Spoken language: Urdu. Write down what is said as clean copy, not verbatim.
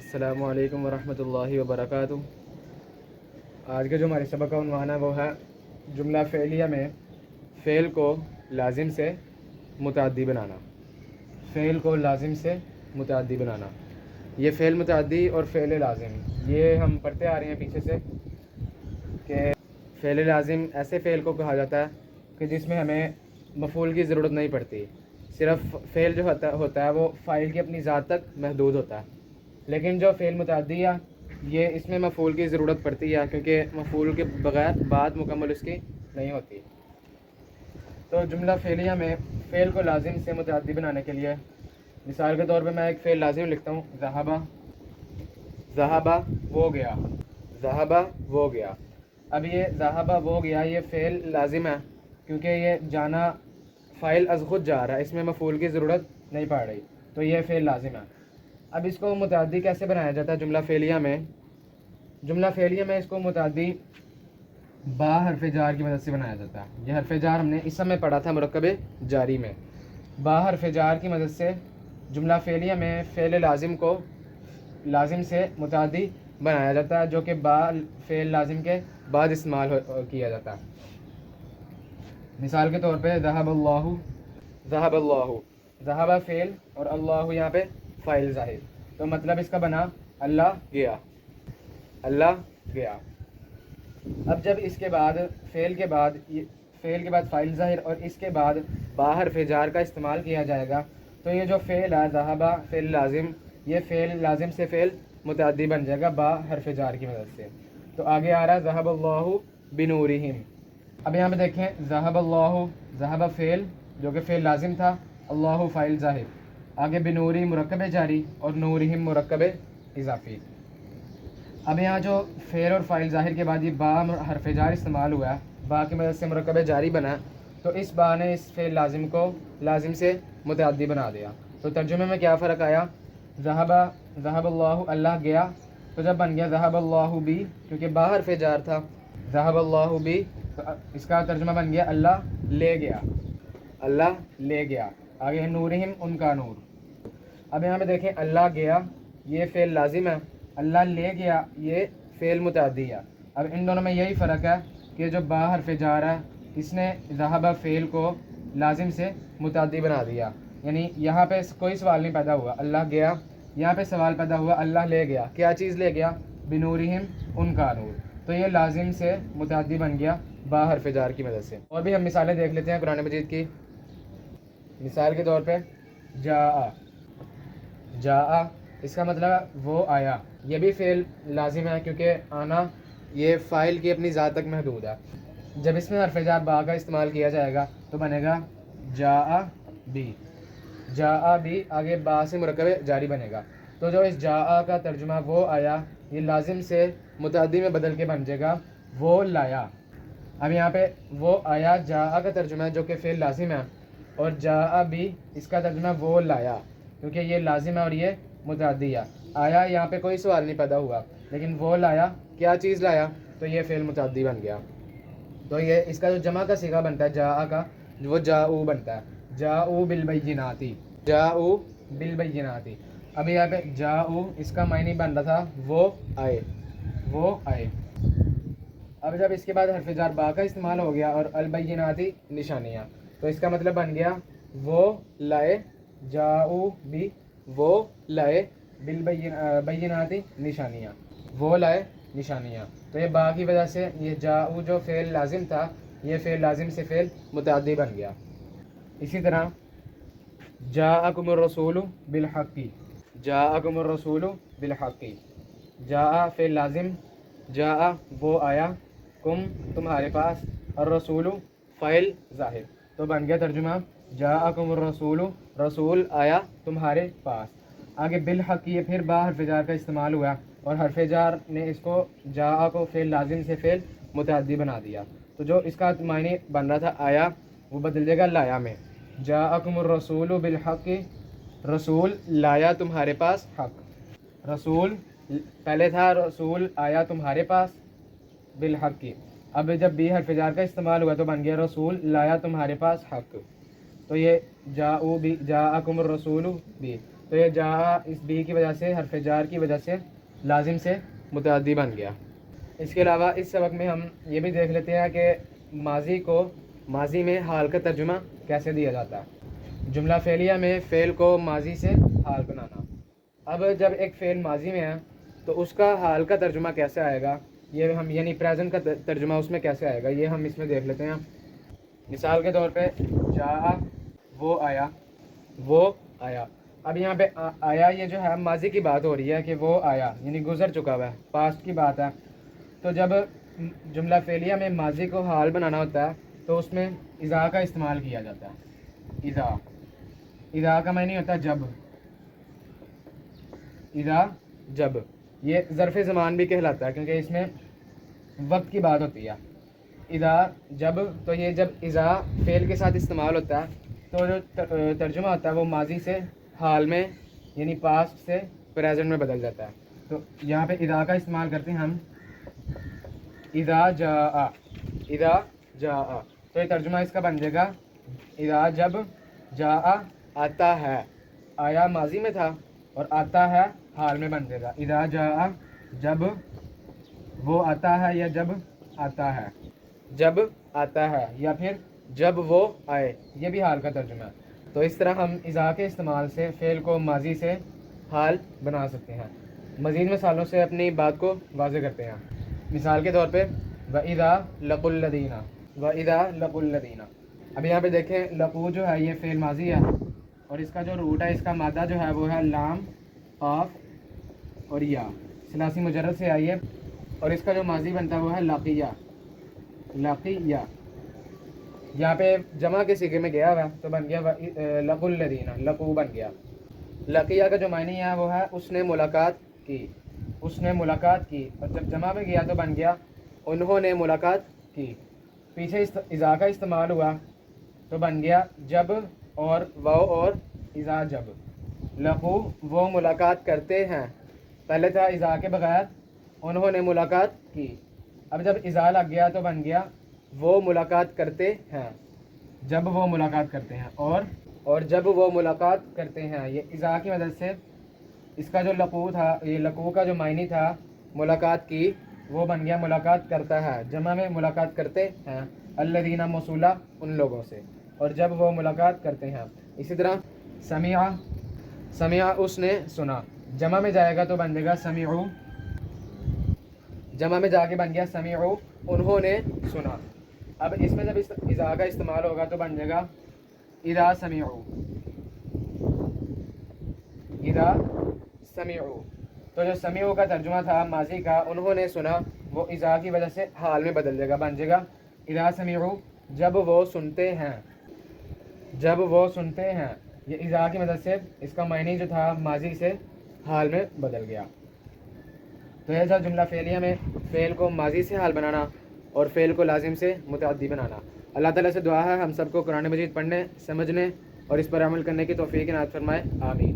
السلام علیکم ورحمۃ اللہ وبرکاتہ۔ آج کا جو ہمارے سبق کا عنوان ہے وہ ہے جملہ فعلیہ میں فعل کو لازم سے متعدی بنانا۔ فعل کو لازم سے متعدی بنانا، یہ فعل متعدی اور فعل لازم یہ ہم پڑھتے آ رہے ہیں پیچھے سے کہ فعل لازم ایسے فعل کو کہا جاتا ہے کہ جس میں ہمیں مفعول کی ضرورت نہیں پڑتی، صرف فعل جو ہوتا ہے وہ فاعل کی اپنی ذات تک محدود ہوتا ہے۔ لیکن جو فعل متعدی ہے یہ اس میں مفعول کی ضرورت پڑتی ہے، کیونکہ مفعول کے بغیر بات مکمل اس کی نہیں ہوتی۔ تو جملہ فعلیہ میں فعل کو لازم سے متعدی بنانے کے لیے مثال کے طور پہ میں ایک فعل لازم لکھتا ہوں، ذہبہ۔ ذہبہ وہ گیا، ذہبہ وہ گیا۔ اب یہ ذہبہ وہ گیا یہ فعل لازم ہے کیونکہ یہ جانا فاعل از خود جا رہا ہے، اس میں مفعول کی ضرورت نہیں پڑ رہی، تو یہ فعل لازم ہے۔ اب اس کو متعدی کیسے بنایا جاتا ہے جملہ فعلیہ میں؟ جملہ فعلیہ میں اس کو متعدی با حرف جار کی مدد سے بنایا جاتا ہے۔ یہ حرف جار ہم نے اس میں پڑھا تھا مرکب جاری میں۔ با حرف جار کی مدد سے جملہ فعلیہ میں فعل لازم کو لازم سے متعدی بنایا جاتا ہے، جو کہ با فعل لازم کے بعد استعمال کیا جاتا ہے۔ مثال کے طور پہ ذہب اللہ، ذہب اللہ، ذہب فعل اور اللہ یہاں پہ فاعل ظاہر، تو مطلب اس کا بنا اللہ گیا، اللہ گیا۔ اب جب اس کے بعد فعل کے بعد فاعل ظاہر اور اس کے بعد با حرف جار کا استعمال کیا جائے گا تو یہ جو فعل ہے ذہبہ فعل لازم، یہ فعل لازم سے فعل متعدی بن جائے گا با حرف جار کی مدد سے۔ تو آگے آ رہا ہے ذہب اللہ بنورہم۔ اب یہاں پہ دیکھیں ذہب اللہ، ذہب فعل جو کہ فعل لازم تھا، اللہ فاعل ظاہر، آگے بنوری مرکب جاری اور نورہم مرکب اضافی۔ اب یہاں جو فعل اور فاعل ظاہر کے بعد یہ با حرف جار استعمال ہوا ہے، با کی مدد سے مرکب جاری بنا، تو اس با نے اس فعل لازم کو لازم سے متعدی بنا دیا۔ تو ترجمے میں کیا فرق آیا؟ ذہب اللہ، اللہ گیا، تو جب بن گیا ذہب اللہ بھی، کیونکہ با حرف جار تھا، ذہب اللہ بھی، تو اس کا ترجمہ بن گیا اللہ لے گیا، اللہ لے گیا۔ آگے ہے نورہم، ان کا نور۔ اب یہاں پہ دیکھیں اللہ گیا یہ فعل لازم ہے، اللہ لے گیا یہ فعل متعدی ہے۔ اب ان دونوں میں یہی فرق ہے کہ جو با حرف جار ہے اس نے ذہبہ فعل کو لازم سے متعدی بنا دیا، یعنی یہاں پہ کوئی سوال نہیں پیدا ہوا اللہ گیا، یہاں پہ سوال پیدا ہوا اللہ لے گیا۔ کیا چیز لے گیا؟ بنورہم، ان کا نور، تو یہ لازم سے متعدی بن گیا با حرف جار کی مدد سے۔ اور بھی ہم مثالیں دیکھ لیتے ہیں قرآن مجید کی۔ مثال کے طور پہ جاء، جاء اس کا مطلب وہ آیا، یہ بھی فعل لازم ہے کیونکہ آنا یہ فاعل کی اپنی ذات تک محدود ہے۔ جب اس میں حرف جار با کا استعمال کیا جائے گا تو بنے گا جاء بی، جاء بی، آگے با سے مرکب جاری بنے گا، تو جو اس جاء کا ترجمہ وہ آیا یہ لازم سے متعدی میں بدل کے بن جائے گا وہ لایا۔ اب یہاں پہ وہ آیا جاء کا ترجمہ ہے جو کہ فعل لازم ہے، اور جاء بھی اس کا ترجمہ وہ لایا، کیونکہ یہ لازم ہے اور یہ متعدی ہے۔ آیا یہاں پہ کوئی سوال نہیں پیدا ہوا، لیکن وہ لایا کیا چیز لایا، تو یہ فعل متعدی بن گیا۔ تو یہ اس کا جو جمع کا صیغہ بنتا ہے جاء کا، وہ جاؤ بنتا ہے، جاؤ بالبینات، جاؤ بالبینات۔ اب یہاں پہ جاؤ اس کا معنی بن رہا تھا وہ آئے، وہ آئے۔ اب جب اس کے بعد حرف جار با کا استعمال ہو گیا اور البیناتی نشانیاں، تو اس کا مطلب بن گیا وہ لائے، جاؤ بھی وہ لائے، بالبیناتی نشانیاں، وہ لائے نشانیاں۔ تو یہ با کی وجہ سے یہ جاؤ جو فعل لازم تھا یہ فعل لازم سے فعل متعدی بن گیا۔ اسی طرح جاءکم الرسول بالحق، جاءکم الرسول بالحق، جاء فعل لازم، جاء وہ آیا، کم تمہارے پاس، الرسول فاعل ظاہر، تو بن گیا ترجمہ جاءکم الرسول، رسول آیا تمہارے پاس۔ آگے بالحق یہ پھر با حرف جار کا استعمال ہوا اور حرف جار نے اس کو جاء کو فعل لازم سے فعل متعدی بنا دیا، تو جو اس کا معنی بن رہا تھا آیا وہ بدل جائے گا لایا میں، جاءکم الرسول بالحق، رسول لایا تمہارے پاس حق، رسول پہلے تھا رسول آیا تمہارے پاس بالحق، اب جب بھی حرف جار کا استعمال ہوا تو بن گیا رسول لایا تمہارے پاس حق، تو یہ جاؤ بھی، جاءکم الرسول بھی، تو تو یہ جا اس بی کی وجہ سے حرف جار کی وجہ سے لازم سے متعدی بن گیا۔ اس کے علاوہ اس سبق میں ہم یہ بھی دیکھ لیتے ہیں کہ ماضی کو ماضی میں حال کا ترجمہ کیسے دیا جاتا ہے۔ جملہ فعلیہ میں فعل کو ماضی سے حال بنانا۔ اب جب ایک فعل ماضی میں ہے تو اس کا حال کا ترجمہ کیسے آئے گا، یہ ہم یعنی پریزنٹ کا ترجمہ اس میں کیسے آئے گا، یہ ہم اس میں دیکھ لیتے ہیں۔ مثال کے طور پہ جاء وہ آیا، وہ آیا۔ اب یہاں پہ آیا یہ جو ہے ماضی کی بات ہو رہی ہے کہ وہ آیا یعنی گزر چکا ہوا ہے، پاسٹ کی بات ہے۔ تو جب جملہ فعلیہ میں ماضی کو حال بنانا ہوتا ہے تو اس میں اذا کا استعمال کیا جاتا ہے۔ اذا کا معنی ہوتا ہے جب، اذا جب، یہ ظرف زمان بھی کہلاتا ہے کیونکہ اس میں وقت کی بات ہوتی ہے۔ اذا جب، تو یہ جب اذا فعل کے ساتھ استعمال ہوتا ہے تو جو ترجمہ ہوتا ہے وہ ماضی سے حال میں یعنی پاسٹ سے پریزنٹ میں بدل جاتا ہے۔ تو یہاں پہ اذا کا استعمال کرتے ہیں ہم، اذا جاء، اذا جاء، تو یہ ترجمہ اس کا بن جائے گا اذا جب جاء آتا ہے، آیا ماضی میں تھا اور آتا ہے حال میں بن جائے گا۔ اذا جاء جب وہ آتا ہے یا جب آتا ہے، جب آتا ہے یا پھر جب وہ آئے، یہ بھی حال کا ترجمہ ہے۔ تو اس طرح ہم اذا کے استعمال سے فعل کو ماضی سے حال بنا سکتے ہیں۔ مزید مثالوں سے اپنی بات کو واضح کرتے ہیں۔ مثال کے طور پہ وَإِذَا لَقُوا الَّذِينَ، وَإِذَا لَقُوا الَّذِينَ۔ اب یہاں پہ دیکھیں لقو جو ہے یہ فعل ماضی ہے اور اس کا جو روٹ ہے، اس کا مادہ جو ہے وہ ہے لام، قاف اور یا، ثلاثی مجرد سے آئی ہے اور اس کا جو ماضی بنتا ہے وہ ہے لقیہ، لقیہ۔ یہاں پہ جمع کے صیغے میں گیا ہوا تو بن گیا لقوا الذین، لقو بن گیا۔ لقیہ کا جو معنی ہے وہ ہے اس نے ملاقات کی، اس نے ملاقات کی، اور جب جمع میں گیا تو بن گیا انہوں نے ملاقات کی۔ پیچھے اذا کا استعمال ہوا تو بن گیا جب اور واو اور اذا جب۔ لقو وہ ملاقات کرتے ہیں، پہلے تھا اذا کے بغیر انہوں نے ملاقات کی، اب جب اذا لگ گیا تو بن گیا وہ ملاقات کرتے ہیں، جب وہ ملاقات کرتے ہیں، اور جب وہ ملاقات کرتے ہیں۔ یہ اذا کی مدد سے اس کا جو لقو تھا، یہ لقو کا جو معنی تھا ملاقات کی، وہ بن گیا ملاقات کرتا ہے، جمع میں ملاقات کرتے ہیں، الذین موصولہ ان لوگوں سے، اور جب وہ ملاقات کرتے ہیں۔ اسی طرح سمع، سمع اس نے سنا، جمع میں جائے گا تو بن جائے گا سمعوا، جمع میں جا کے بن گیا سمعوا انہوں نے سنا۔ اب اس میں جب اذا کا استعمال ہوگا تو بن جائے گا اذا سمعوا، اذا سمعوا۔ تو جو سمعوا کا ترجمہ تھا ماضی کا انہوں نے سنا، وہ اذا کی وجہ سے حال میں بدل جائے گا، بن جائے گا اذا سمعوا جب وہ سنتے ہیں، جب وہ سنتے ہیں۔ یہ اذا کی مدد سے اس کا معنی جو تھا ماضی سے حال میں بدل گیا۔ تو یہ تھا جملہ فعلیہ میں فعل کو ماضی سے حال بنانا اور فعل کو لازم سے متعدی بنانا۔ اللہ تعالیٰ سے دعا ہے ہم سب کو قرآن مجید پڑھنے، سمجھنے اور اس پر عمل کرنے کی توفیق عنایت فرمائے، آمین۔